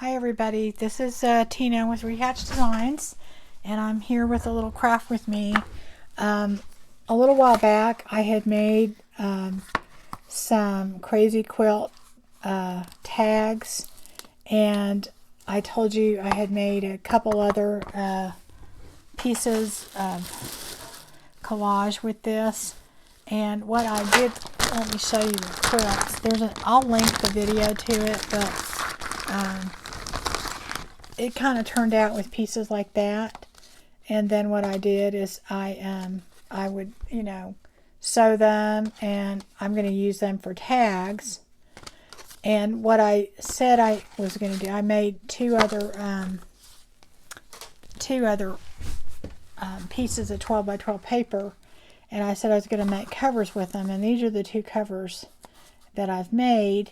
Hi everybody, this is Tina with Rehatch Designs, and I'm here with a little craft with me. A little while back I had made some crazy quilt tags, and I told you I had made a couple other pieces of collage with this. And what I did, let me show you the quilts. I'll link the video to it, but it kind of turned out with pieces like that. And then what I did is I would, sew them, and I'm going to use them for tags. And what I said I was going to do, I made two other pieces of 12 by 12 paper, and I said I was going to make covers with them, and these are the two covers that I've made.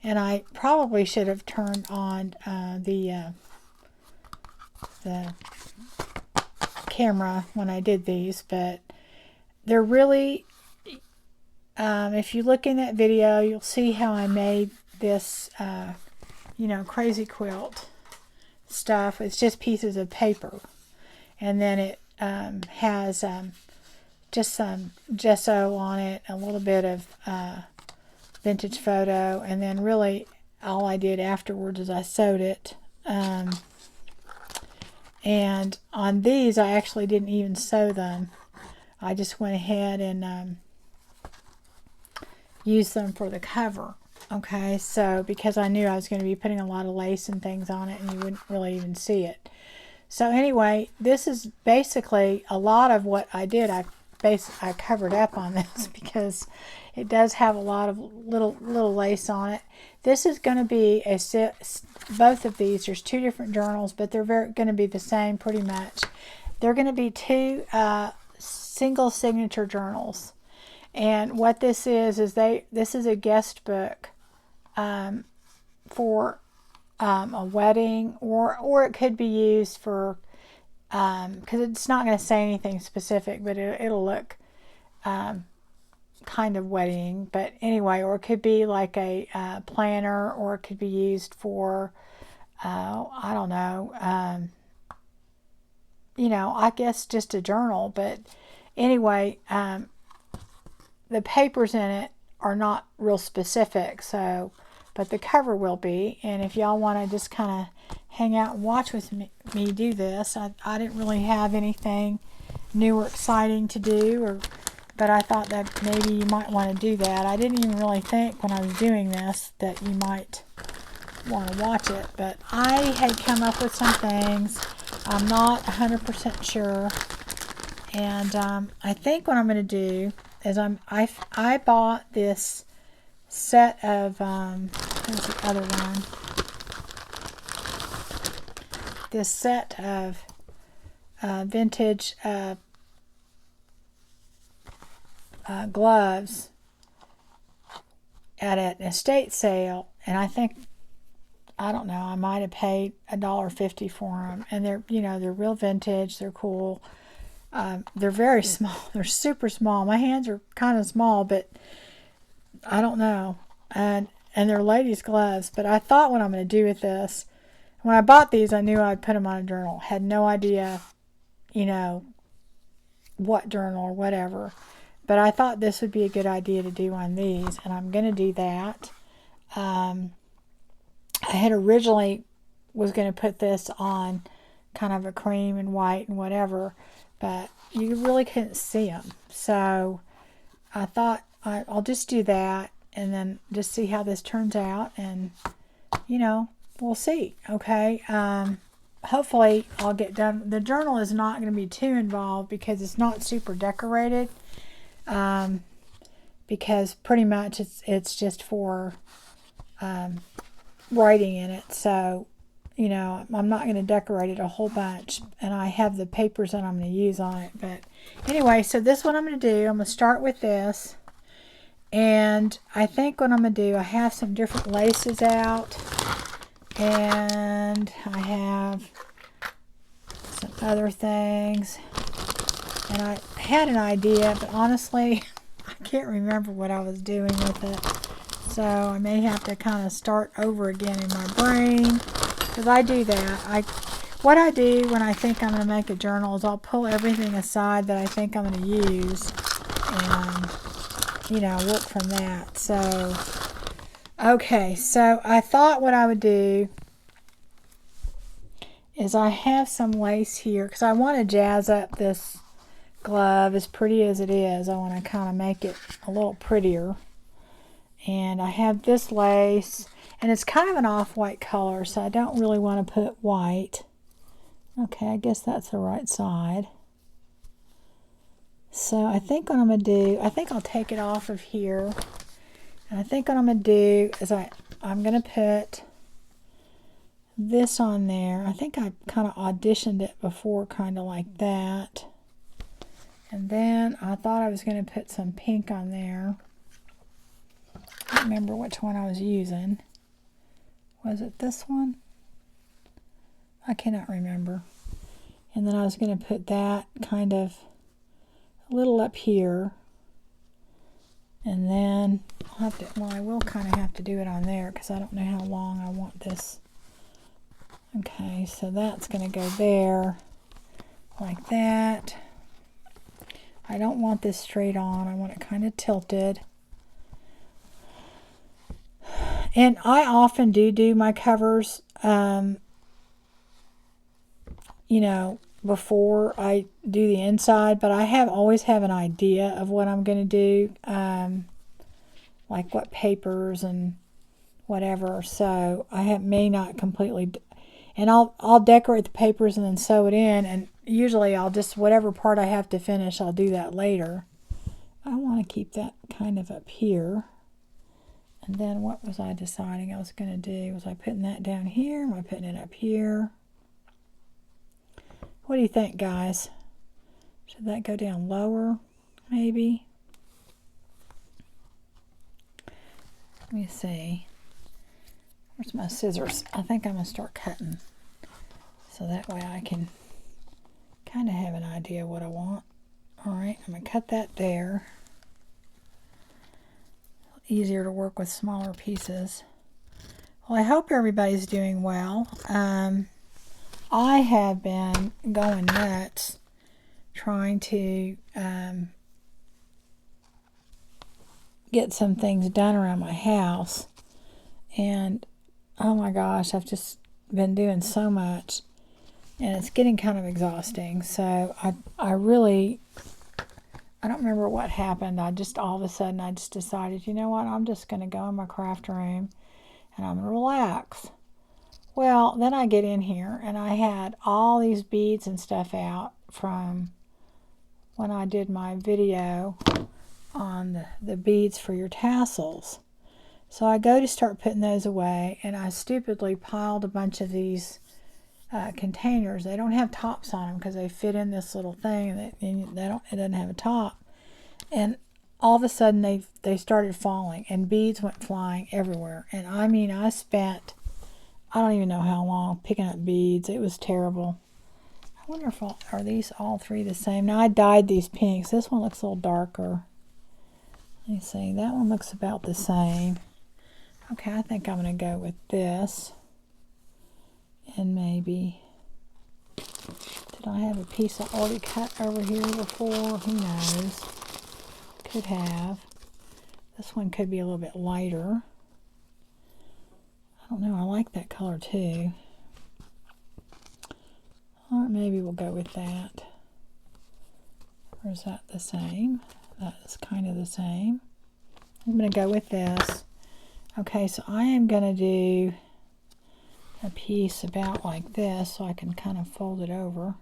And I probably should have turned on the camera when I did these, but they're really, if you look in that video, you'll see how I made this, crazy quilt stuff. It's just pieces of paper, and then it has just some gesso on it, a little bit of vintage photo, and then really all I did afterwards is I sewed it. And on these I actually didn't even sew them. I just went ahead and used them for the cover. Okay, so because I knew I was going to be putting a lot of lace and things on it, and you wouldn't really even see it. So anyway, this is basically a lot of what I did. I covered up on this because it does have a lot of little lace on it. This is going to be both of these. There's two different journals, but they're going to be the same pretty much. They're going to be two single signature journals. And what this is this is a guest book for a wedding, or it could be used for, because it's not going to say anything specific, but it'll look kind of wedding. But anyway, or it could be like a planner, or it could be used for, I don't know, I guess just a journal. But anyway, the papers in it are not real specific, so, but the cover will be. And if y'all want to just kind of hang out and watch with me do this, I didn't really have anything new or exciting to do, but I thought that maybe you might want to do that. I didn't even really think when I was doing this that you might want to watch it, but I had come up with some things. I'm not 100% sure, and I think what I'm going to do is I bought this set of where's the other one? This set of vintage gloves at an estate sale, and I don't know, I might have paid $1.50 for them, and they're real vintage. They're cool. They're very small. They're super small. My hands are kind of small, but I don't know. And they're ladies' gloves. But I thought what I'm going to do with this, when I bought these, I knew I'd put them on a journal. Had no idea, what journal or whatever. But I thought this would be a good idea to do on these, and I'm going to do that. I had originally was going to put this on kind of a cream and white and whatever, but you really couldn't see them. So I thought I'll just do that, and then just see how this turns out, and we'll see. Okay, hopefully I'll get done. The journal is not going to be too involved because it's not super decorated, because pretty much it's just for writing in it. So I'm not going to decorate it a whole bunch, and I have the papers that I'm going to use on it. But anyway, so this is what I'm going to do. I'm going to start with this, and I think what I'm going to do, I have some different laces out, and I have some other things, and I had an idea, but honestly I can't remember what I was doing with it. So I may have to kind of start over again in my brain, because I do that. What I do when I think I'm going to make a journal is I'll pull everything aside that I think I'm going to use and, you know, work from that. So, okay, so I thought what I would do is I have some lace here because I want to jazz up this glove as pretty as it is. I want to kind of make it a little prettier. And I have this lace, and it's kind of an off-white color, so I don't really want to put white. Okay, I guess that's the right side. So I think what I'm going to do, I think I'll take it off of here. And I think what I'm going to do is I'm going to put this on there. I think I kind of auditioned it before, kind of like that. And then I thought I was going to put some pink on there. I don't remember which one I was using. Was it this one? I cannot remember. And then I was going to put that kind of a little up here. And then I'll have to, well, I will kind of have to do it on there because I don't know how long I want this. Okay, so that's going to go there like that. I don't want this straight on. I want it kind of tilted. And I often do my covers, you know, before I do the inside, but I always have an idea of what I'm going to do, like what papers and whatever. So I may not completely, and I'll decorate the papers and then sew it in, and usually I'll just, whatever part I have to finish, I'll do that later. I want to keep that kind of up here. And then what was I deciding I was going to do? Was I putting that down here? Am I putting it up here? What do you think, guys? Should that go down lower, maybe? Let me see. Where's my scissors? I think I'm going to start cutting. So that way I can kind of have an idea what I want. Alright, I'm going to cut that there. Easier to work with smaller pieces. Well, I hope everybody's doing well. I have been going nuts trying to get some things done around my house, and oh my gosh, I've just been doing so much, and it's getting kind of exhausting. So I don't remember what happened. I just, all of a sudden, I just decided, you know what, I'm just going to go in my craft room and I'm going to relax. Well, then I get in here and I had all these beads and stuff out from when I did my video on the beads for your tassels. So I go to start putting those away, and I stupidly piled a bunch of these containers. They don't have tops on them because they fit in this little thing, and it doesn't have a top. And all of a sudden they started falling, and beads went flying everywhere. And I mean, I spent, I don't even know how long picking up beads. It was terrible. I wonder if are these all three the same? Now I dyed these pinks. This one looks a little darker. Let me see. That one looks about the same. Okay, I think I'm going to go with this. And maybe, did I have a piece I already cut over here before? Who knows? Could have. This one could be a little bit lighter. I don't know. I like that color too. Or maybe we'll go with that. Or is that the same? That is kind of the same. I'm going to go with this. Okay, so I am going to do a piece about like this so I can kind of fold it over.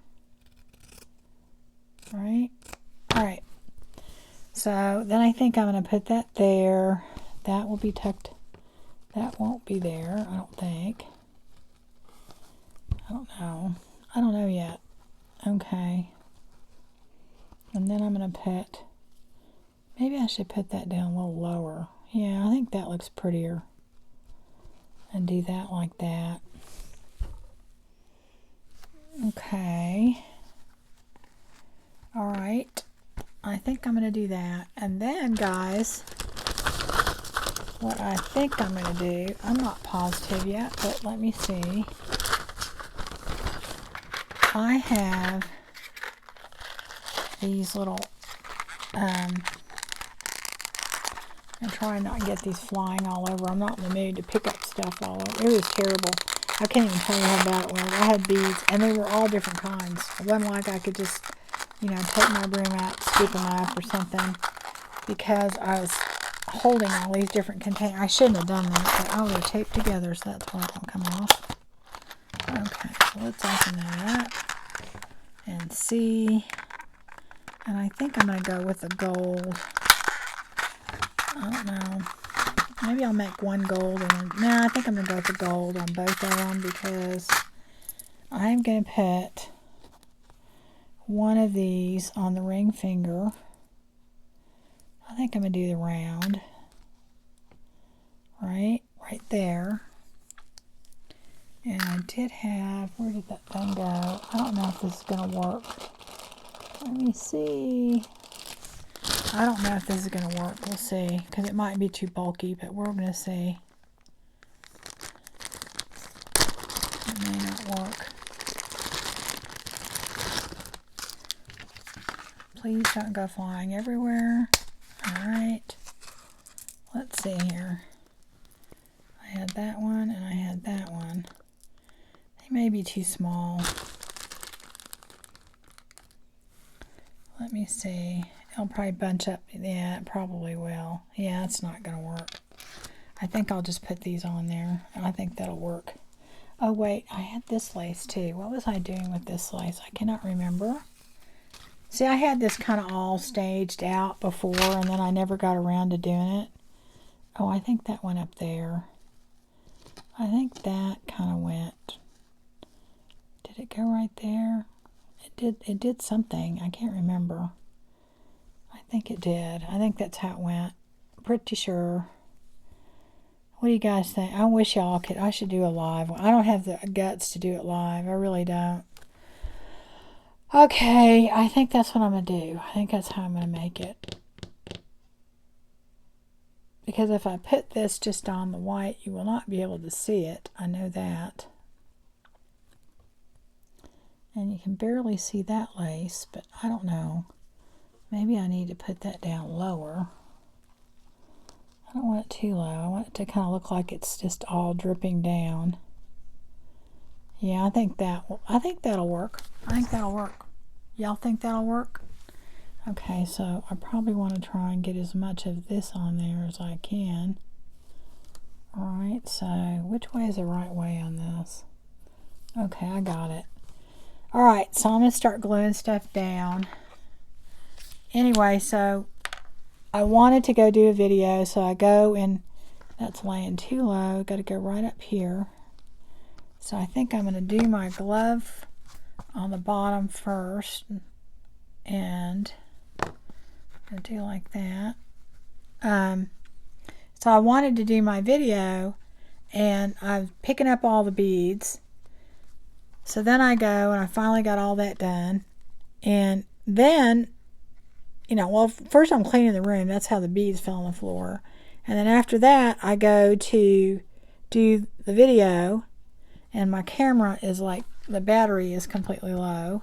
Alright. Alright. So then I think I'm going to put that there. That will be tucked. That won't be there, I don't think. I don't know. I don't know yet. Okay. And then I'm going to put, maybe I should put that down a little lower. Yeah, I think that looks prettier. And do that like that. Okay. Alright. I think I'm going to do that. And then, guys, what I think I'm going to do, I'm not positive yet, but let me see. I have these little, I'm trying not to get these flying all over. I'm not in the mood to pick up stuff all over. It was terrible. I can't even tell you how bad it was. I had beads, and they were all different kinds. It wasn't like I could just, you know, take my broom out, scoop them up or something, because I was holding all these different containers. I shouldn't have done that, but oh, they're taped together, so that's why it won't come off. Okay, so let's open that up and see. And I think I'm going to go with the gold. I don't know. Maybe I'll make one gold and then, no, I think I'm going to go with the gold on both of them, because I'm going to put one of these on the ring finger. I think I'm going to do the round. Right there. And I did have, where did that thing go? I don't know if this is going to work. Let me see. I don't know if this is going to work. We'll see, because it might be too bulky, but we're going to see. It may not work. Please don't go flying everywhere. Alright. Let's see here. I had that one and I had that one. They may be too small. Let me see. It'll probably bunch up. Yeah, it probably will. Yeah, it's not going to work. I think I'll just put these on there. I think that'll work. Oh, wait. I had this lace, too. What was I doing with this lace? I cannot remember. See, I had this kind of all staged out before, and then I never got around to doing it. Oh, I think that went up there. I think that kind of went. Did it go right there? It did something. I can't remember. I think it did. I think that's how it went. Pretty sure. What do you guys think? I wish y'all could. I should do a live one. I don't have the guts to do it live. I really don't. Okay, I think that's what I'm going to do. I think that's how I'm going to make it. Because if I put this just on the white, you will not be able to see it. I know that. And you can barely see that lace, but I don't know. Maybe I need to put that down lower. I don't want it too low. I want it to kind of look like it's just all dripping down. Yeah, I think that'll work. I think that'll work. Y'all think that'll work? Okay, so I probably want to try and get as much of this on there as I can. Alright, so which way is the right way on this? Okay, I got it. Alright, so I'm going to start gluing stuff down. Anyway, so I wanted to go do a video, so I go and that's laying too low. Got to go right up here. So I think I'm going to do my glove on the bottom first, and I'll do like that. So I wanted to do my video, and I'm picking up all the beads. So then I go and I finally got all that done, and then, you know, well, first I'm cleaning the room. That's how the beads fell on the floor. And then after that, I go to do the video, and my camera is like, the battery is completely low.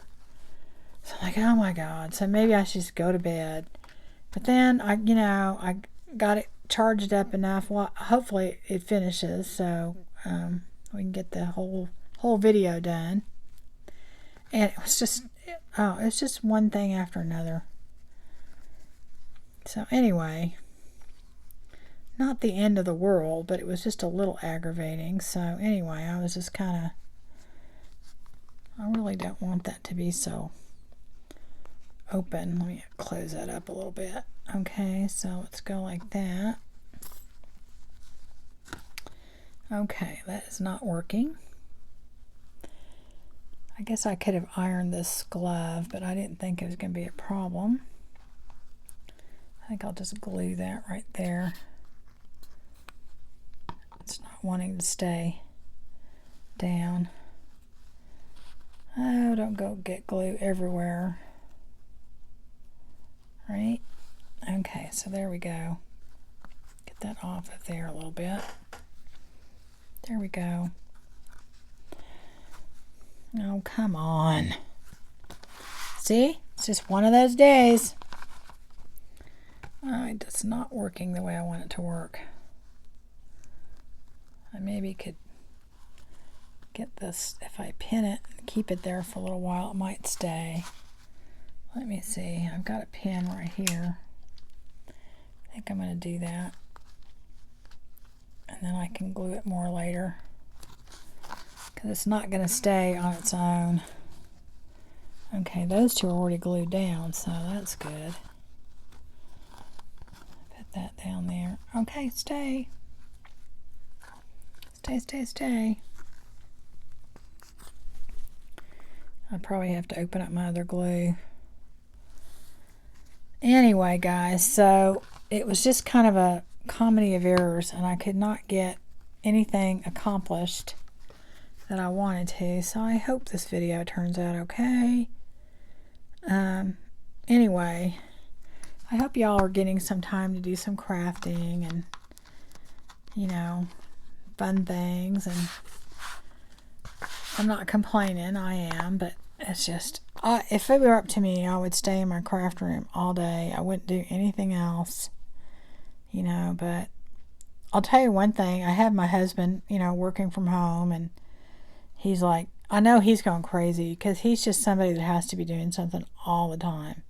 So I'm like, oh my God. So maybe I should just go to bed. But then I got it charged up enough. Well, hopefully it finishes, so we can get the whole video done. And it was just, it's just one thing after another. So anyway, not the end of the world, but it was just a little aggravating. So anyway, I was just kind of, I really don't want that to be so open. Let me close that up a little bit. Okay, so let's go like that. Okay, that is not working. I guess I could have ironed this glove, but I didn't think it was going to be a problem. I think I'll just glue that right there. It's not wanting to stay down. Oh, don't go get glue everywhere. Right? Okay, so there we go. Get that off of there a little bit. There we go. Oh, come on. See? It's just one of those days. Oh, it's not working the way I want it to work. I maybe could get this, if I pin it and keep it there for a little while, it might stay. Let me see. I've got a pin right here. I think I'm going to do that. And then I can glue it more later. Because it's not going to stay on its own. Okay, those two are already glued down, so that's good. Put that down there. Okay, stay. Stay, stay, stay. I probably have to open up my other glue. Anyway, guys, so it was just kind of a comedy of errors, and I could not get anything accomplished that I wanted to, so I hope this video turns out okay. Anyway, I hope y'all are getting some time to do some crafting and, you know, fun things, and I'm not complaining, I am, but it's just, if it were up to me, I would stay in my craft room all day. I wouldn't do anything else, you know, but I'll tell you one thing. I have my husband, you know, working from home, and he's like, I know he's going crazy because he's just somebody that has to be doing something all the time.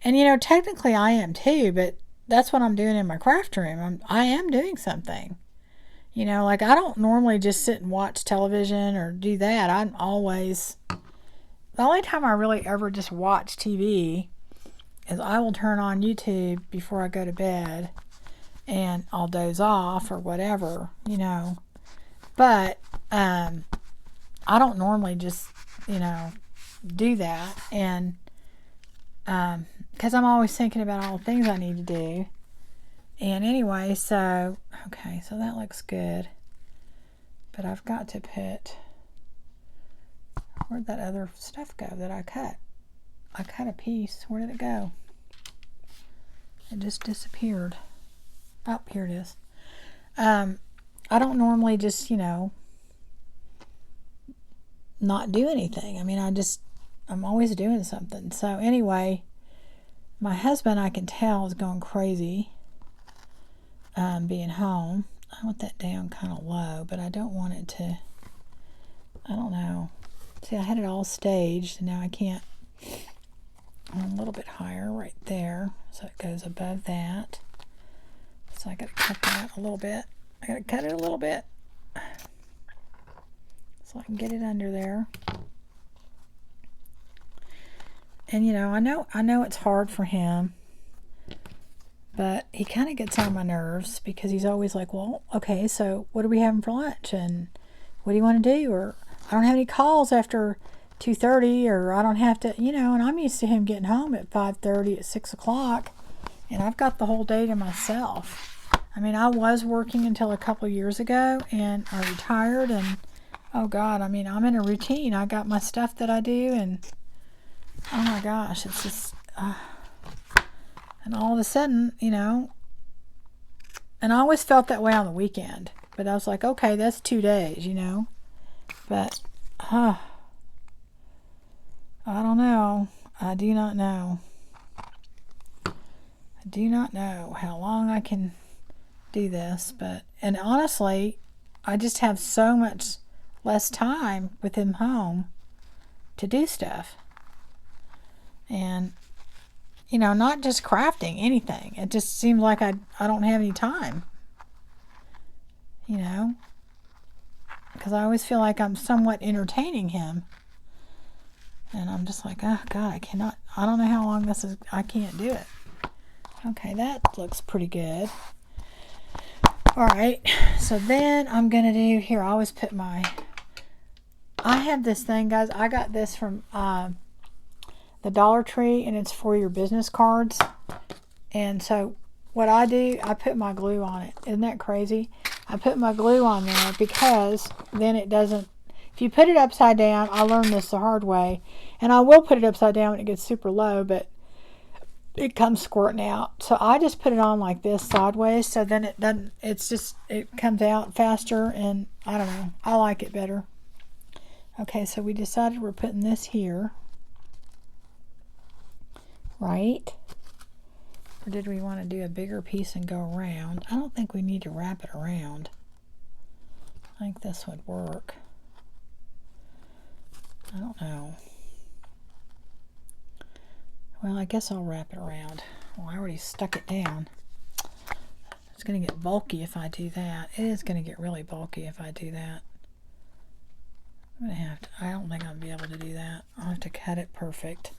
And, you know, technically I am too, but that's what I'm doing in my craft room. I am doing something. You know, like I don't normally just sit and watch television or do that. I'm always, the only time I really ever just watch TV is I will turn on YouTube before I go to bed and I'll doze off or whatever, you know. But I don't normally just, you know, do that. And because I'm always thinking about all the things I need to do. And anyway, so, okay, so that looks good. But I've got to put, where'd that other stuff go that I cut? I cut a piece. Where did it go? It just disappeared. Oh, here it is. I don't normally just, you know, not do anything. I mean, I'm always doing something. So anyway, my husband, I can tell, is going crazy. Being home. I want that down kind of low, but I don't want it to, I don't know. See, I had it all staged, and now I can't. A little bit higher right there, so it goes above that. So I got to cut that a little bit. I got to cut it a little bit so I can get it under there. And you know, I know it's hard for him. But he kind of gets on my nerves because he's always like, well, okay, so what are we having for lunch? And what do you want to do? Or I don't have any calls after 2:30, or I don't have to, you know, and I'm used to him getting home at 5:30, at 6 o'clock, and I've got the whole day to myself. I mean, I was working until a couple of years ago, and I retired, and oh God, I mean, I'm in a routine. I got my stuff that I do, and oh my gosh, it's just... and all of a sudden, you know, and I always felt that way on the weekend. But I was like, okay, that's 2 days, you know. But, I don't know. I do not know. I do not know how long I can do this. But, and honestly, I just have so much less time with him home to do stuff. And... you know, not just crafting, anything. It just seems like I don't have any time. You know? Because I always feel like I'm somewhat entertaining him. And I'm just like, oh, God, I cannot. I don't know how long this is. I can't do it. Okay, that looks pretty good. Alright, so then I'm going to do, here, I always put my, I have this thing, guys. I got this from... the Dollar Tree, and it's for your business cards. And so what I do, I put my glue on it. Isn't that crazy? I put my glue on there because then it doesn't, if you put it upside down, I learned this the hard way, and I will put it upside down when it gets super low, but it comes squirting out. So I just put it on like this sideways, so then it doesn't, it comes out faster, and I don't know, I like it better. Okay, so we decided we're putting this here, right? Or did we want to do a bigger piece and go around? I don't think we need to wrap it around. I think this would work. I don't know. Well, I guess I'll wrap it around. Well, I already stuck it down. It's going to get bulky if I do that. It is going to get really bulky if I do that. I'm going to have to, I don't think I'll be able to do that. I'll have to cut it perfect.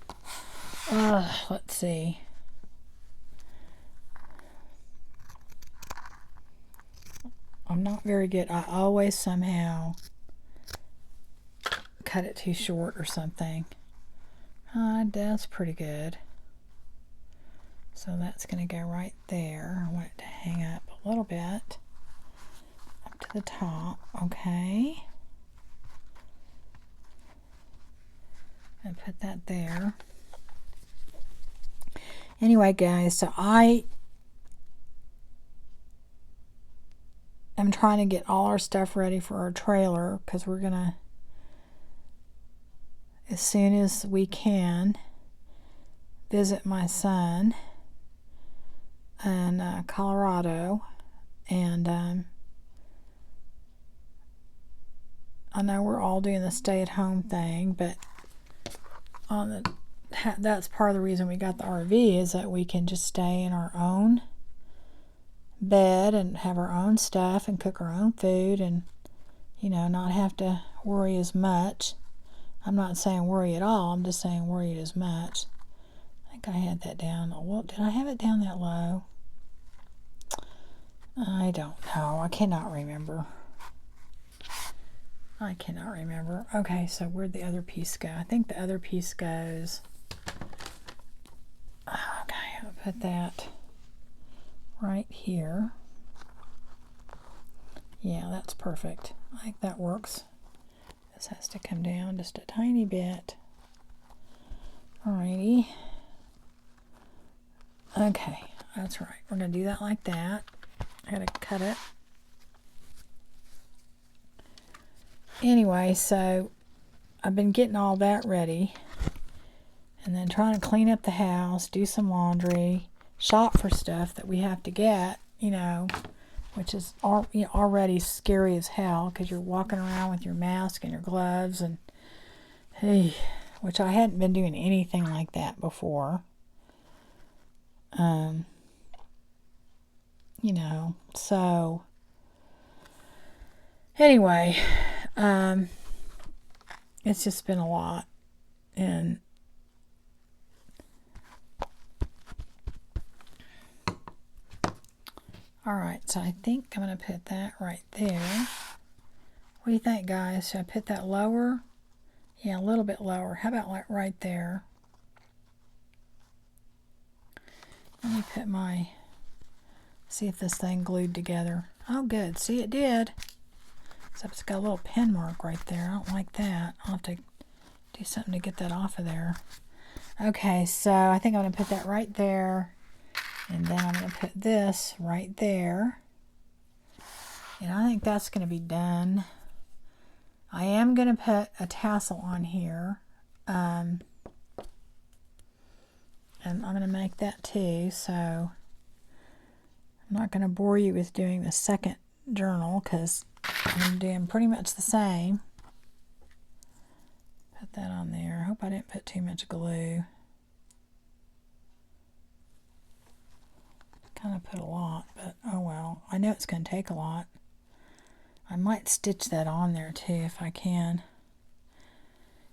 Let's see. I'm not very good. I always somehow cut it too short or something. That's pretty good. So that's going to go right there. I want it to hang up a little bit up to the top. Okay. And put that there. Anyway, guys, so I am trying to get all our stuff ready for our trailer, because we're going to, as soon as we can, visit my son in Colorado. And I know we're all doing the stay-at-home thing, but that's part of the reason we got the RV, is that we can just stay in our own bed and have our own stuff and cook our own food, and not have to worry as much. I'm not saying worry at all, I'm just saying worry as much. I think I had that down. Well, did I have it down that low? I don't know. I cannot remember. Okay, so where'd the other piece go? I think the other piece goes... Okay, I'll put that right here. Yeah, that's perfect. I think that works. This has to come down just a tiny bit. Alrighty. Okay, that's right. We're going to do that like that. I got to cut it. Anyway, so I've been getting all that ready, and then trying to clean up the house, do some laundry, shop for stuff that we have to get, which is already scary as hell, because you're walking around with your mask and your gloves, and hey, which I hadn't been doing anything like that before. So anyway, it's just been a lot, and alright, so I think I'm going to put that right there. What do you think, guys? Should I put that lower? Yeah, a little bit lower. How about like right there? Let me put see if this thing glued together. Oh, good. See, it did. Except it's got a little pin mark right there. I don't like that. I'll have to do something to get that off of there. Okay, so I think I'm going to put that right there. And then I'm going to put this right there. And I think that's going to be done. I am going to put a tassel on here. And I'm going to make that too. So I'm not going to bore you with doing the second journal, because I'm doing pretty much the same. Put that on there. I hope I didn't put too much glue. Kind of put a lot, but oh well. I know it's going to take a lot. I might stitch that on there too if I can.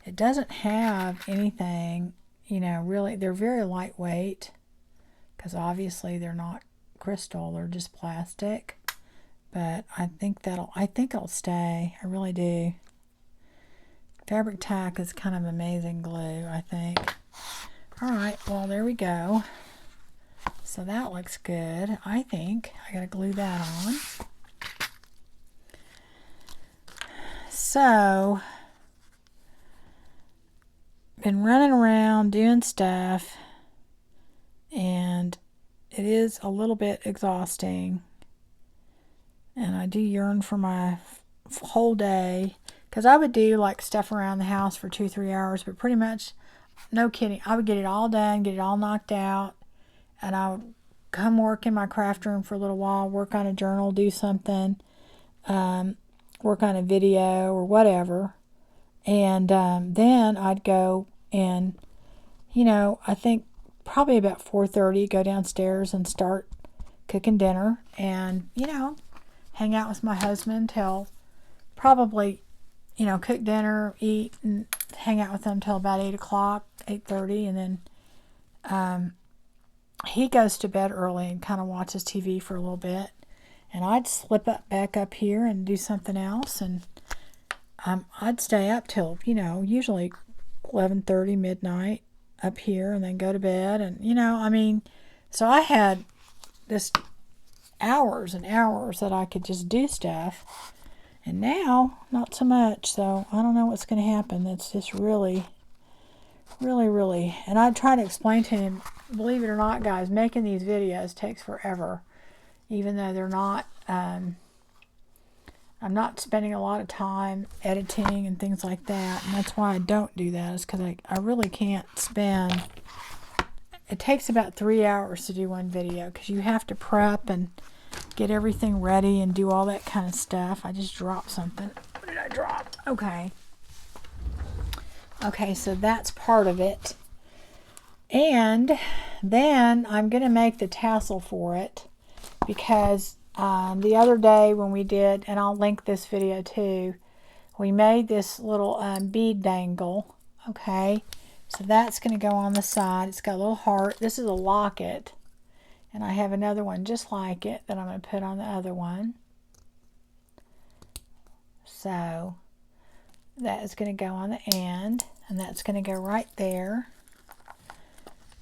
It doesn't have anything, really. They're very lightweight, because obviously they're not crystal, they're just plastic. But I think it'll stay. I really do. Fabric tack is kind of amazing glue, I think. Alright, well, there we go. So that looks good. I think I gotta glue that on. So, been running around doing stuff, it is a little bit exhausting. And I do yearn for my whole day. Because I would do like stuff around the house for 2-3 hours. But pretty much, no kidding, I would get it all done, get it all knocked out. And I would come work in my craft room for a little while, work on a journal, do something, work on a video or whatever. And then I'd go and, I think probably about 4:30, go downstairs and start cooking dinner. And, hang out with my husband till probably, cook dinner, eat, and hang out with him till about 8 o'clock, 8:30. And then he goes to bed early and kind of watches TV for a little bit. And I'd slip back up here and do something else. And I'd stay up till, usually 11:30, midnight up here, and then go to bed. And, so I had this hours and hours that I could just do stuff. And now, not so much. So I don't know what's going to happen. That's just really, really. And I try to explain to him, believe it or not, guys, making these videos takes forever. Even though they're not, I'm not spending a lot of time editing and things like that. And that's why I don't do that, is because I really can't spend, it takes about 3 hours to do one video, because you have to prep and get everything ready and do all that kind of stuff. I just dropped something. What did I drop? Okay, so that's part of it. And then I'm going to make the tassel for it, because the other day when we did, and I'll link this video too, we made this little bead dangle. Okay, so that's going to go on the side. It's got a little heart. This is a locket, and I have another one just like it that I'm going to put on the other one. So that is going to go on the end, and that's going to go right there.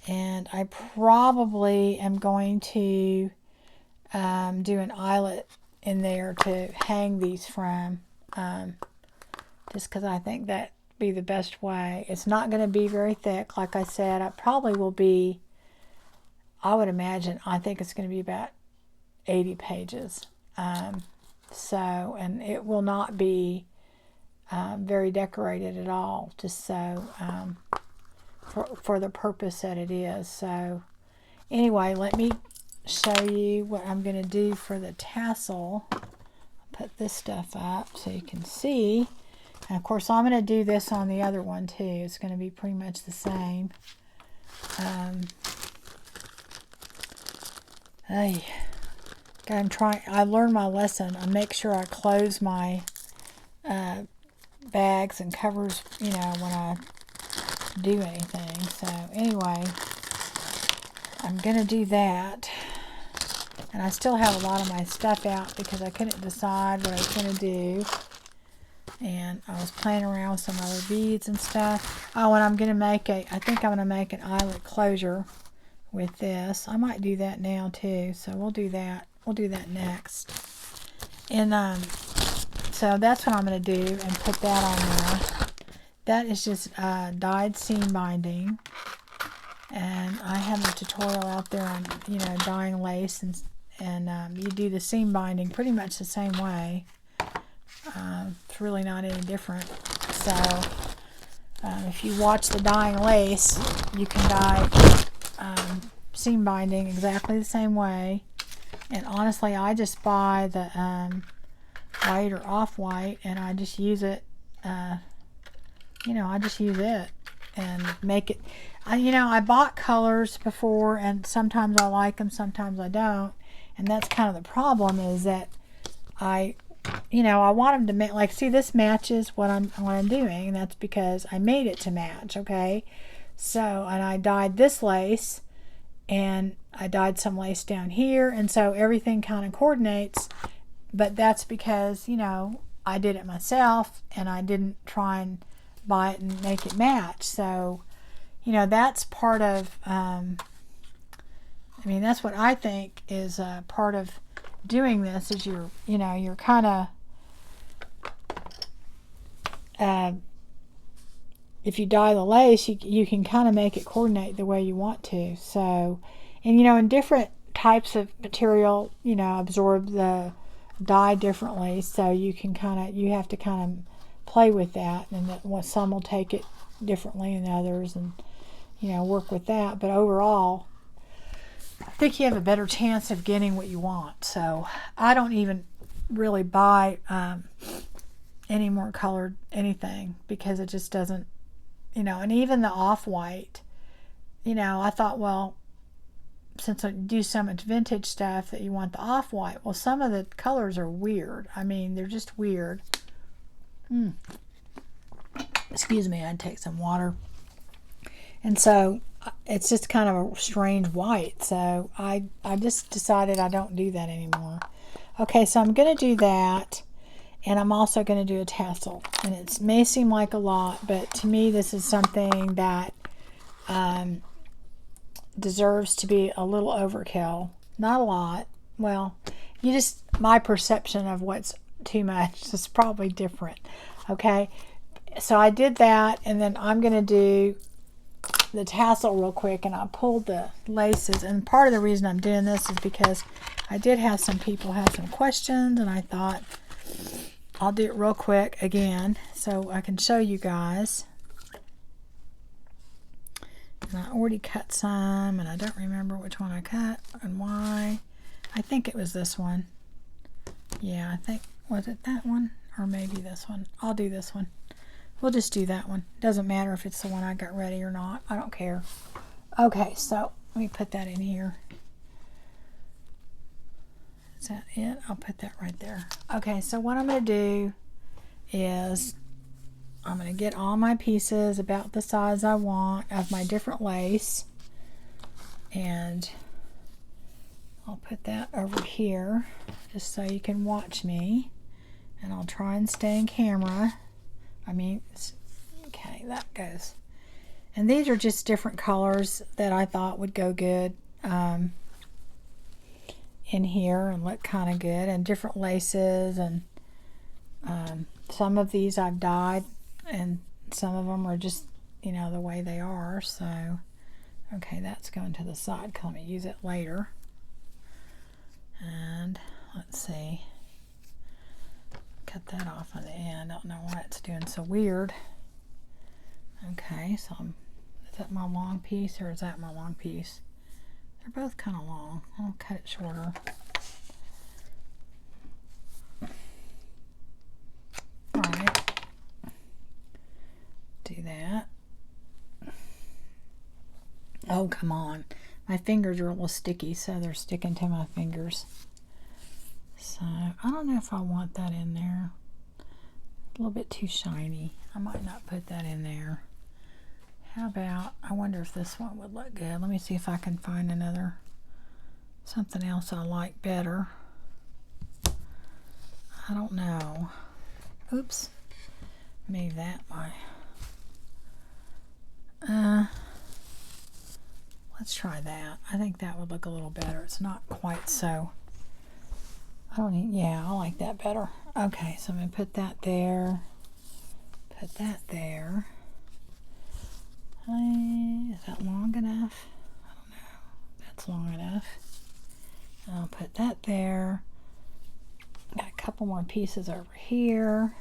And I probably am going to do an eyelet in there to hang these from, just because I think that'd be the best way. It's not going to be very thick, like I said. I probably will be, I would imagine, I think it's going to be about 80 pages. And it will not be very decorated at all, just so for the purpose that it is. So anyway, let me show you what I'm going to do for the tassel. I'll put this stuff up so you can see. And of course, I'm going to do this on the other one too. It's going to be pretty much the same. I learned my lesson. I make sure I close my bags and covers, when I do anything. So anyway, I'm going to do that. And I still have a lot of my stuff out because I couldn't decide what I was going to do. And I was playing around with some other beads and stuff. Oh, and I'm going to make I think I'm going to make an eyelet closure with this. I might do that now too. So we'll do that. We'll do that next. And so that's what I'm going to do, and put that on there. That is just dyed seam binding. And I have a tutorial out there on, dyeing lace, and you do the seam binding pretty much the same way. It's really not any different. So if you watch the dyeing lace, you can dye seam binding exactly the same way. And honestly, I just buy the white or off-white, and I just use it. I just use it and make it. I bought colors before, and sometimes I like them, sometimes I don't. And that's kind of the problem, is that I want them to match. Like, see, this matches what I'm doing, and that's because I made it to match. Okay, so, and I dyed this lace, and I dyed some lace down here, and so everything kind of coordinates. But that's because I did it myself, and I didn't try and buy it and make it match. So that's part of that's what I think is part of doing this, is you're kind of if you dye the lace, you can kind of make it coordinate the way you want to. So, and in different types of material, you know, absorb the dye differently, so you can you have to kind of play with that, and that some will take it differently than others, and you know, work with that. But overall, I think you have a better chance of getting what you want. So I don't even really buy any more colored anything, because it just doesn't, you know. And even the off-white, you know, I thought, well, since I do so much vintage stuff, that you want the off-white. Well, some of the colors are weird. I mean, they're just weird. Excuse me, I'd take some water. And so it's just kind of a strange white. So I just decided I don't do that anymore. Okay, so I'm going to do that. And I'm also going to do a tassel. And it may seem like a lot, but to me this is something that deserves to be a little overkill. Not a lot. Well, my perception of what's too much is probably different. Okay, so I did that, and then I'm going to do the tassel real quick, and I pulled the laces. And part of the reason I'm doing this is because I did have some people have some questions, and I thought I'll do it real quick again so I can show you guys. And I already cut some, and I don't remember which one I cut and why. I think it was this one. Yeah, I think, was it that one? Or maybe this one. I'll do this one. We'll just do that one. Doesn't matter if it's the one I got ready or not. I don't care. Okay, so let me put that in here. Is that it? I'll put that right there. Okay, so what I'm going to do is I'm going to get all my pieces about the size I want of my different lace. And I'll put that over here just so you can watch me. And I'll try and stay in camera. I mean, okay, that goes. And these are just different colors that I thought would go good in here and look kind of good, and different laces. And some of these I've dyed, and some of them are just, you know, the way they are. So, okay, that's going to the side. Let me use it later. And let's see. Cut that off on the end. I don't know why it's doing so weird. Okay, so is that my long piece, or is that my long piece? They're both kind of long. I'll cut it shorter. Alright. Do that. Oh, come on. My fingers are a little sticky, so they're sticking to my fingers. So, I don't know if I want that in there. A little bit too shiny. I might not put that in there. How about, I wonder if this one would look good. Let me see if I can find something else I like better. I don't know. Oops. Move that way. Let's try that. I think that would look a little better. It's not quite so. Yeah, I like that better. Okay, so I'm going to put that there. Put that there. Is that long enough? I don't know. That's long enough. I'll put that there. Got a couple more pieces over here.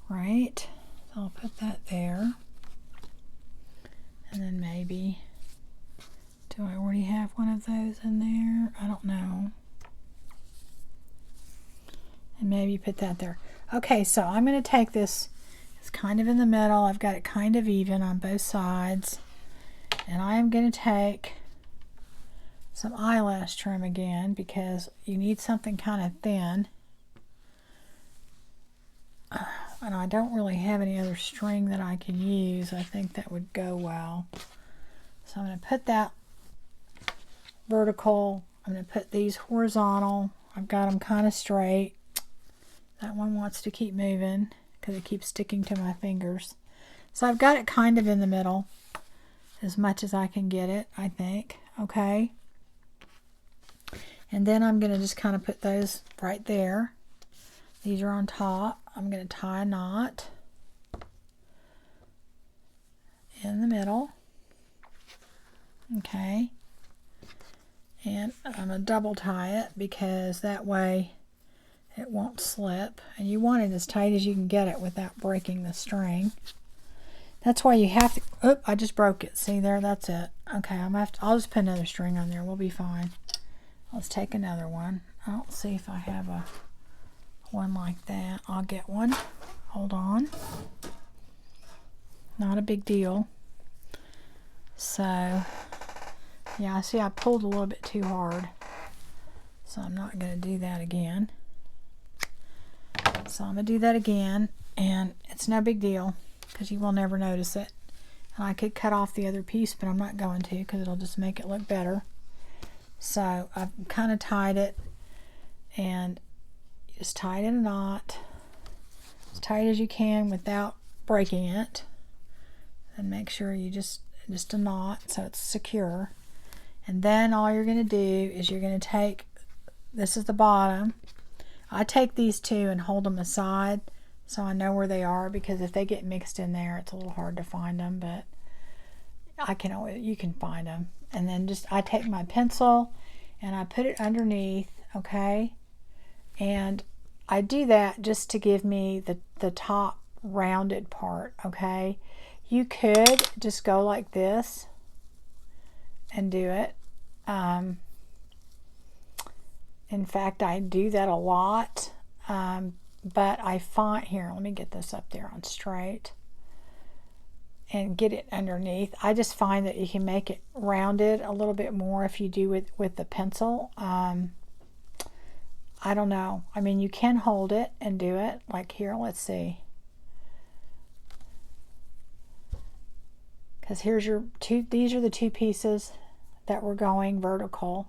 Right. So I'll put that there. And then maybe, do I already have one of those in there? I don't know. And maybe put that there. Okay, so I'm going to take this, it's kind of in the middle. I've got it kind of even on both sides. And I am going to take some eyelash trim again, because you need something kind of thin. And I don't really have any other string that I can use. I think that would go well. So I'm going to put that vertical. I'm going to put these horizontal. I've got them kind of straight. That one wants to keep moving because it keeps sticking to my fingers. So I've got it kind of in the middle as much as I can get it, I think. Okay. And then I'm going to just kind of put those right there. These are on top. I'm going to tie a knot in the middle. Okay. And I'm going to double tie it because that way it won't slip. And you want it as tight as you can get it without breaking the string. That's why you have to... Oh, I just broke it. See there? That's it. Okay, I'll just put another string on there. We'll be fine. Let's take another one. I'll see if I have one like that. I'll get one. Hold on. Not a big deal. So, yeah, I see I pulled a little bit too hard. So I'm not going to do that again. So I'm going to do that again. And it's no big deal because you will never notice it. And I could cut off the other piece, but I'm not going to because it'll just make it look better. So I've kind of tied it, and just tie it in a knot as tight as you can without breaking it. And make sure you just a knot so it's secure. And then all you're going to do is you're going to take, this is the bottom. I take these two and hold them aside so I know where they are, because if they get mixed in there it's a little hard to find them, but you can find them. And then I take my pencil and I put it underneath, okay? And I do that just to give me the top rounded part, okay? You could just go like this and do it. In fact, I do that a lot, but I find, here, let me get this up there on straight and get it underneath. I just find that you can make it rounded a little bit more if you do it with the pencil. I don't know. I mean, you can hold it and do it. Like here, let's see. Because here's your these are the two pieces that we're going vertical.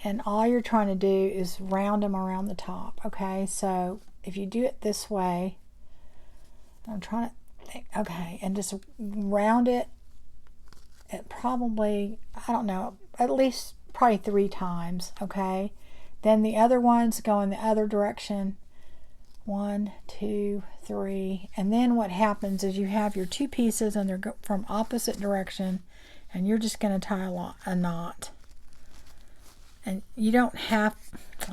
And all you're trying to do is round them around the top, okay? So if you do it this way, I'm trying to think, okay, and just round it at probably, I don't know, at least probably 3 times, okay? Then the other ones go in the other direction. 1, 2, 3. And then what happens is you have your two pieces and they're from opposite direction, and you're just going to tie a knot. And you don't have,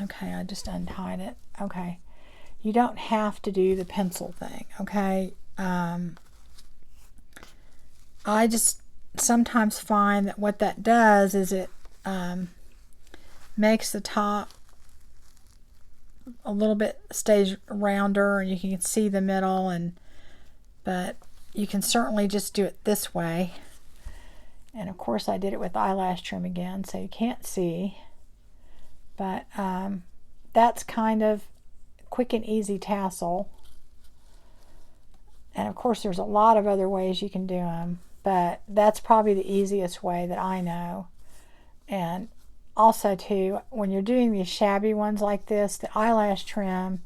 okay, I just untied it. Okay. You don't have to do the pencil thing, okay? I just sometimes find that what that does is it makes the top a little bit stays rounder, and you can see the middle, but you can certainly just do it this way. And of course I did it with eyelash trim again, so you can't see. But that's kind of quick and easy tassel. And of course there's a lot of other ways you can do them, but that's probably the easiest way that I know. And also too, when you're doing these shabby ones like this, the eyelash trim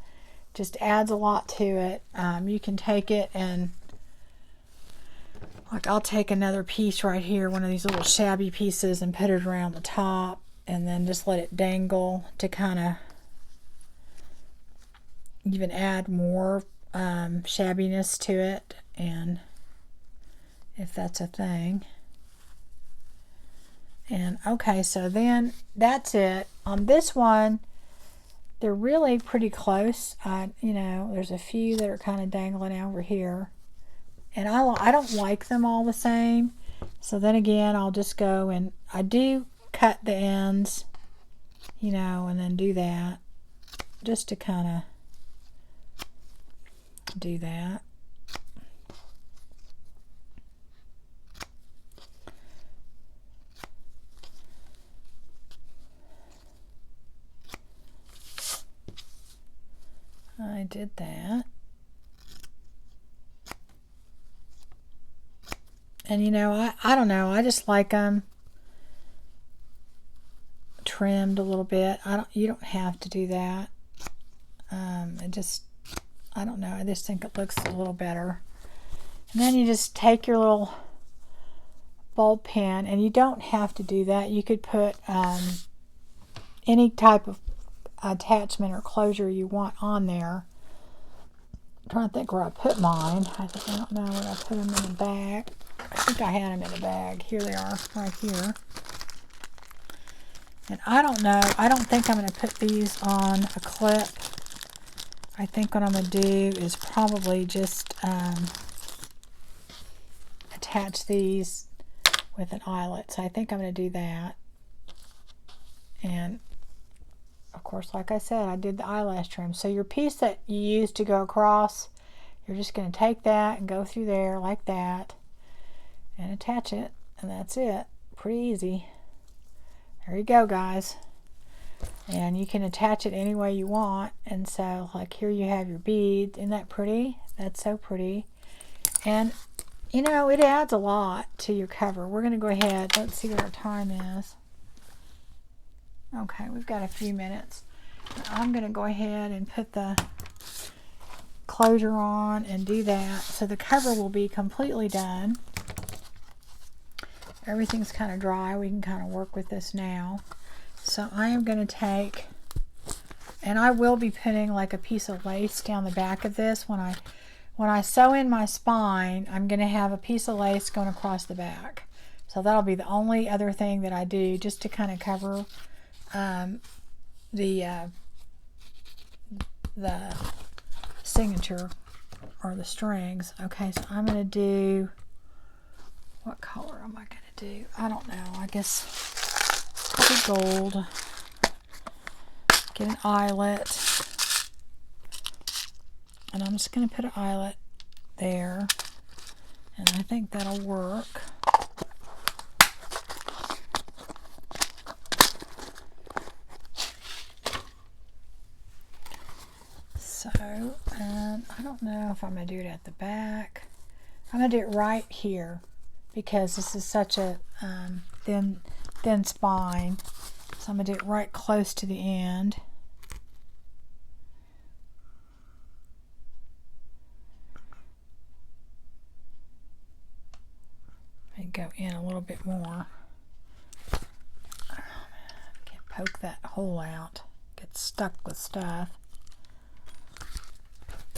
just adds a lot to it. You can take it and, like, I'll take another piece right here, one of these little shabby pieces, and put it around the top, and then just let it dangle to kind of even add more shabbiness to it, and if that's a thing. And okay, so then that's it. On this one, they're really pretty close. You know, there's a few that are kind of dangling over here, and I don't like them all the same. So then again, I'll just go and I do cut the ends, you know, and then do that just to kind of do that. I did that. And you know, I don't know, I just like them trimmed a little bit. You don't have to do that. I don't know, I just think it looks a little better. And then you just take your little bulb pen, and you don't have to do that. You could put any type of attachment or closure you want on there. I'm trying to think where I put mine. I don't know where I put them in the bag. I think I had them in a bag. Here they are, right here. And I don't know, I don't think I'm going to put these on a clip. I think what I'm going to do is probably just attach these with an eyelet. So I think I'm going to do that. And of course, like I said, I did the eyelash trim. So your piece that you use to go across, you're just going to take that and go through there like that and attach it. And that's it. Pretty easy. There you go, guys. And you can attach it any way you want. And so, like, here you have your bead. Isn't that pretty? That's so pretty. And, you know, it adds a lot to your cover. We're going to go ahead. Let's see what our time is. Okay, we've got a few minutes. I'm going to go ahead and put the closure on and do that. So the cover will be completely done. Everything's kind of dry. We can kind of work with this now. So I am going to take, and I will be putting like a piece of lace down the back of this. When I sew in my spine, I'm going to have a piece of lace going across the back. So that'll be the only other thing that I do, just to kind of cover the signature or the strings. Okay, so I'm going to do, what color am I going to do? I don't know. I guess probably gold. Get an eyelet. And I'm just going to put an eyelet there. And I think that'll work. So, and I don't know if I'm going to do it at the back. I'm going to do it right here, because this is such a thin spine. So I'm going to do it right close to the end. I go in a little bit more. Oh, man, I can't poke that hole out. Get stuck with stuff.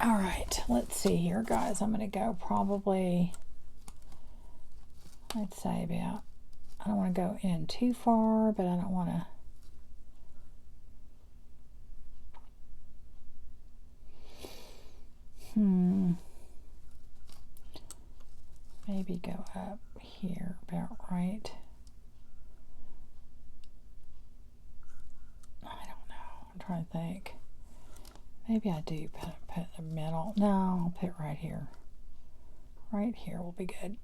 All right, let's see here, guys. I'm going to go probably, I'd say about, I don't want to go in too far, but I don't want to. Maybe go up here about right. I don't know. I'm trying to think. Maybe I do put the middle. No, I'll put it right here. Right here will be good.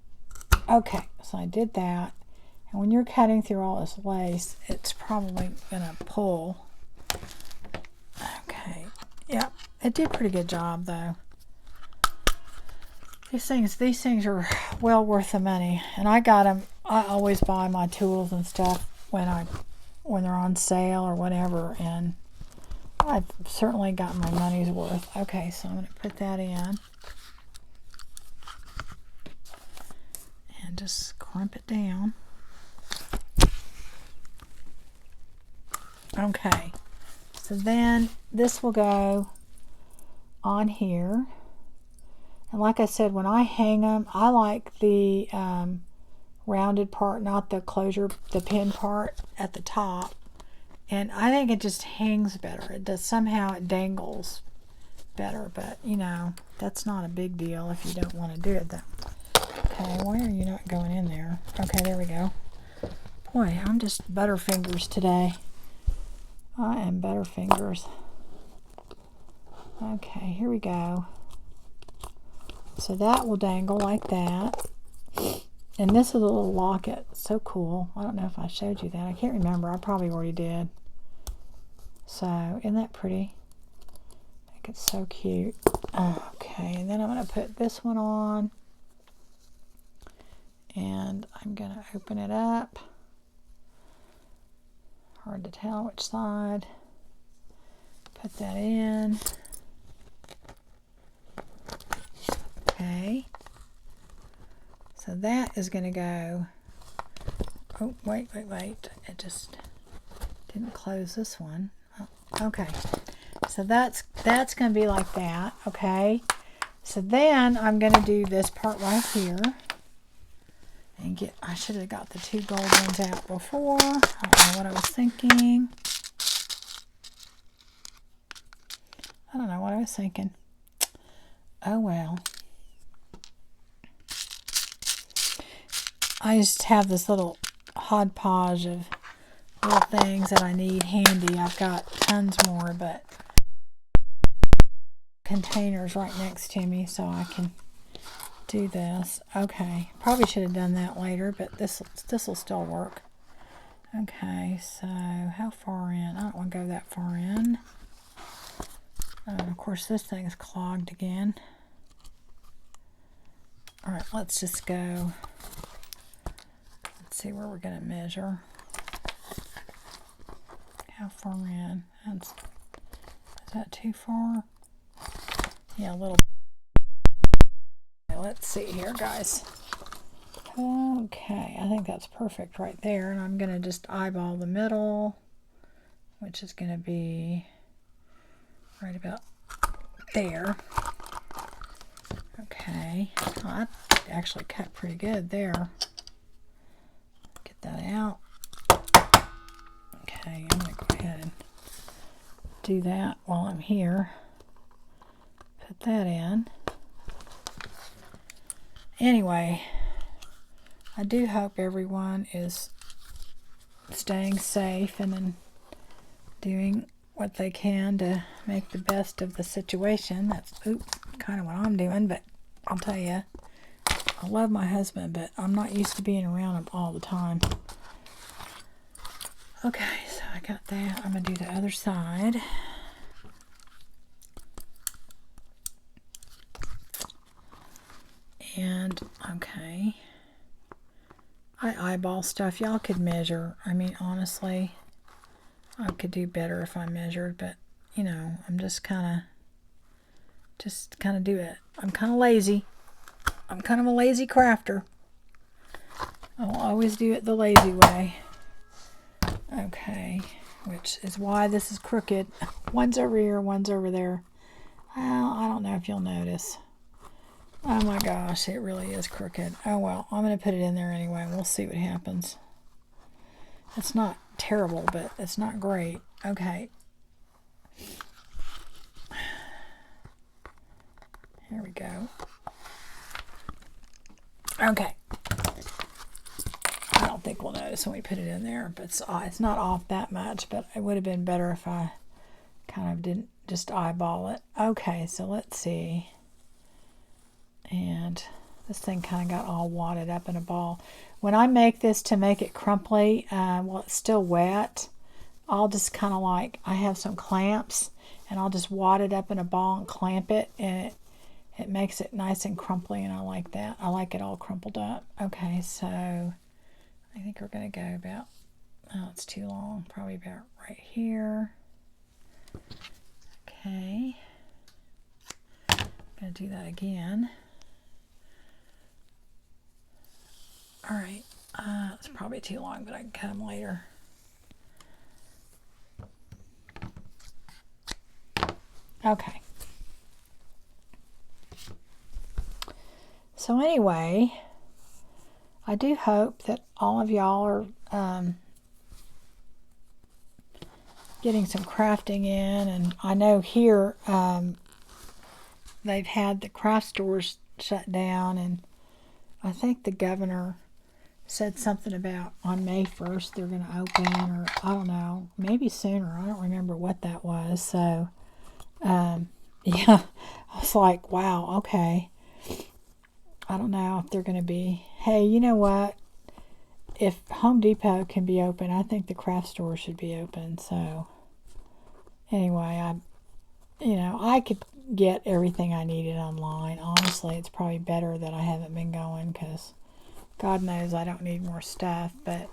Okay, so I did that. And when you're cutting through all this lace, it's probably going to pull. Okay, yep, it did a pretty good job though. These things are well worth the money. And I got them, I always buy my tools and stuff when they're on sale or whatever, and I've certainly got my money's worth. Okay, so I'm going to put that in. And just crimp it down. Okay, so then this will go on here. And like I said, when I hang them, I like the rounded part, not the closure, the pin part at the top. And I think it just hangs better. It does, somehow it dangles better, but you know, that's not a big deal if you don't want to do it though. Okay, why are you not going in there? Okay, there we go. Boy, I'm just butterfingers today. I am butterfingers. Okay, here we go. So that will dangle like that. And this is a little locket. So cool. I don't know if I showed you that. I can't remember. I probably already did. So, isn't that pretty? I think it's so cute. Okay, and then I'm going to put this one on. And I'm going to open it up. Hard to tell which side. Put that in. Okay. So that is going to go. Oh, wait. It just didn't close this one. Oh, okay. So that's going to be like that. Okay. So then I'm going to do this part right here. and get, I should have got the 2 gold ones out before. I don't know what I was thinking. I don't know what I was thinking. Oh well. I just have this little hodgepodge of little things that I need handy. I've got tons more, but containers right next to me so I can do this. Okay, probably should have done that later, but this will still work. Okay, so how far in? I don't want to go that far in. Of course, this thing is clogged again. All right, let's just go. Let's see where we're going to measure. How far in? Is that too far? Yeah, a little. Let's see here, guys. Okay, I think that's perfect right there. And I'm going to just eyeball the middle, which is going to be right about there. Okay, well, that actually cut pretty good there. Get that out. Okay, I'm going to go ahead and do that while I'm here. Put that in. Anyway, I do hope everyone is staying safe and then doing what they can to make the best of the situation. That's kind of what I'm doing, but I'll tell you, I love my husband, but I'm not used to being around him all the time. Okay, so I got that. I'm going to do the other side. And, okay, I eyeball stuff. Y'all could measure. I mean, honestly, I could do better if I measured, but, you know, I'm just kind of do it. I'm kind of lazy. I'm kind of a lazy crafter. I'll always do it the lazy way. Okay, which is why this is crooked. One's over here, one's over there. Well, I don't know if you'll notice. Oh my gosh, it really is crooked. Oh well, I'm going to put it in there anyway. We'll see what happens. It's not terrible, but it's not great. Okay. Here we go. Okay. I don't think we'll notice when we put it in there, but it's not off that much, but it would have been better if I kind of didn't just eyeball it. Okay, so let's see. And this thing kind of got all wadded up in a ball. When I make this to make it crumply, while it's still wet, I'll just kind of like, I have some clamps, and I'll just wad it up in a ball and clamp it, and it makes it nice and crumply, and I like that. I like it all crumpled up. Okay, so I think we're going to go about, oh, it's too long, probably about right here. Okay. I'm going to do that again. All right, it's probably too long, but I can cut them later. Okay. So anyway, I do hope that all of y'all are getting some crafting in, and I know here they've had the craft stores shut down, and I think the governor said something about on May 1st they're going to open, or I don't know, maybe sooner. I don't remember what that was. So, yeah, I was like, wow, okay. I don't know if they're going to be, hey, you know what? If Home Depot can be open, I think the craft store should be open. So, anyway, I could get everything I needed online. Honestly, it's probably better that I haven't been going, because God knows I don't need more stuff, but,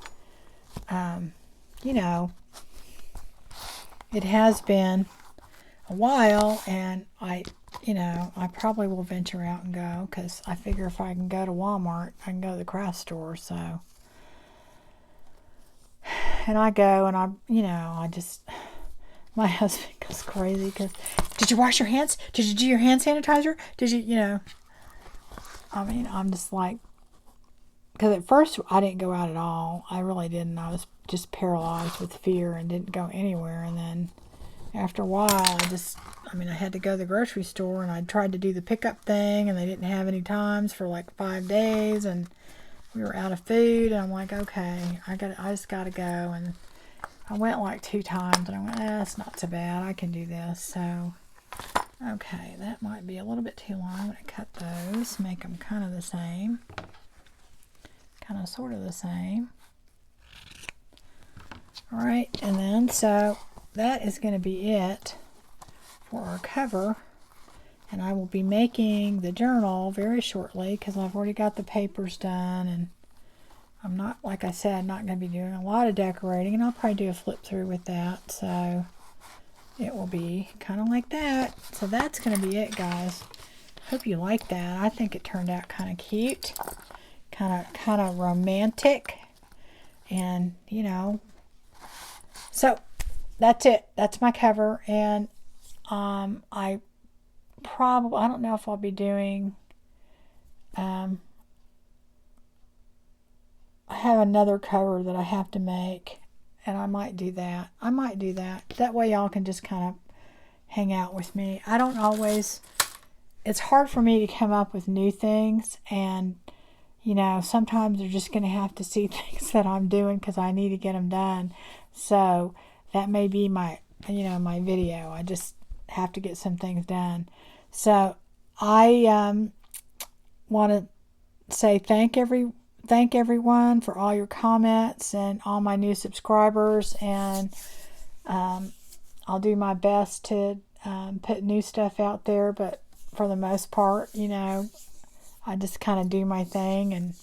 it has been a while, and I probably will venture out and go, because I figure if I can go to Walmart, I can go to the craft store, so, and I go, and I just, my husband goes crazy, because, did you wash your hands? Did you do your hand sanitizer? Did you, I mean, I'm just like, because at first I didn't go out at all. I really didn't. I was just paralyzed with fear and didn't go anywhere. And then after a while, I had to go to the grocery store, and I tried to do the pickup thing, and they didn't have any times for like 5 days, and we were out of food, and I'm like, okay, I just got to go. And I went like 2 times, and I went, that's not so bad. I can do this. So, okay, that might be a little bit too long. I'm going to cut those, make them kind of the same. Kind of sort of the same. All right, and then so that is going to be it for our cover. And I will be making the journal very shortly because I've already got the papers done, and I'm not, like I said, not going to be doing a lot of decorating, and I'll probably do a flip through with that. So it will be kind of like that. So that's going to be it, guys. Hope you like that. I think it turned out kind of cute, kind of romantic, and you know. So that's it. That's my cover, and I don't know if I'll be doing. I have another cover that I have to make, and I might do that. That way y'all can just kind of hang out with me. I don't always. It's hard for me to come up with new things, and you know, sometimes you're just going to have to see things that I'm doing because I need to get them done. So that may be my video. I just have to get some things done. So I want to say thank everyone for all your comments and all my new subscribers, and I'll do my best to put new stuff out there, but for the most part, you know, I just kind of do my thing, and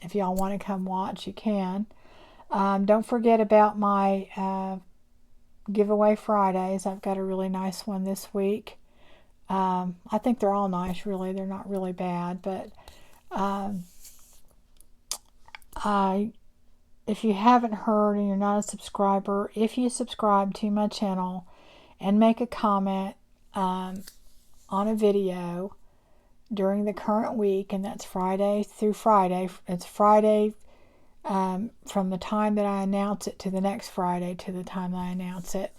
if y'all want to come watch, you can. Don't forget about my giveaway Fridays. I've got a really nice one this week. I think they're all nice, really. They're not really bad, but if you haven't heard and you're not a subscriber, if you subscribe to my channel and make a comment on a video during the current week, and that's Friday through Friday. It's Friday from the time that I announce it to the next Friday to the time that I announce it.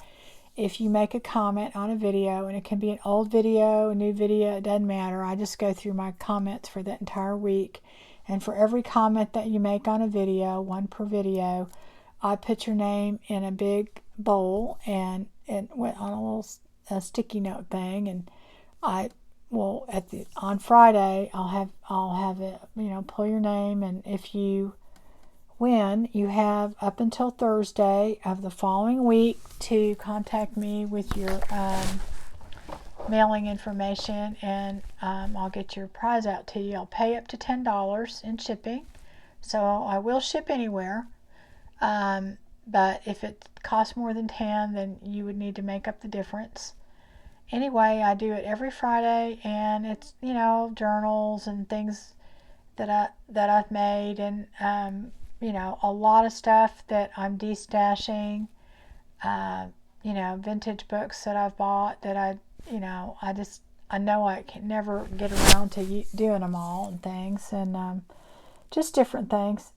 If you make a comment on a video, and it can be an old video, a new video, it doesn't matter. I just go through my comments for that entire week. And for every comment that you make on a video, one per video, I put your name in a big bowl and went on a little sticky note thing, and I will on Friday I'll have it, you know, pull your name, and if you win, you have up until Thursday of the following week to contact me with your mailing information, and I'll get your prize out to you. I'll pay up to $10 in shipping, so I will ship anywhere, but if it costs more than $10, then you would need to make up the difference. Anyway, I do it every Friday, and it's, you know, journals and things that I've made, and you know, a lot of stuff that I'm destashing, you know, vintage books that I've bought that I know I can never get around to doing them all and things, and just different things.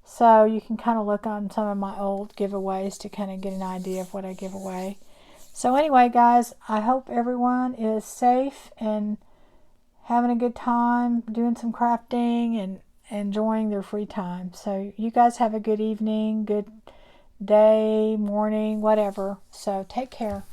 So you can kind of look on some of my old giveaways to kind of get an idea of what I give away. So anyway, guys, I hope everyone is safe and having a good time, doing some crafting and enjoying their free time. So you guys have a good evening, good day, morning, whatever. So take care.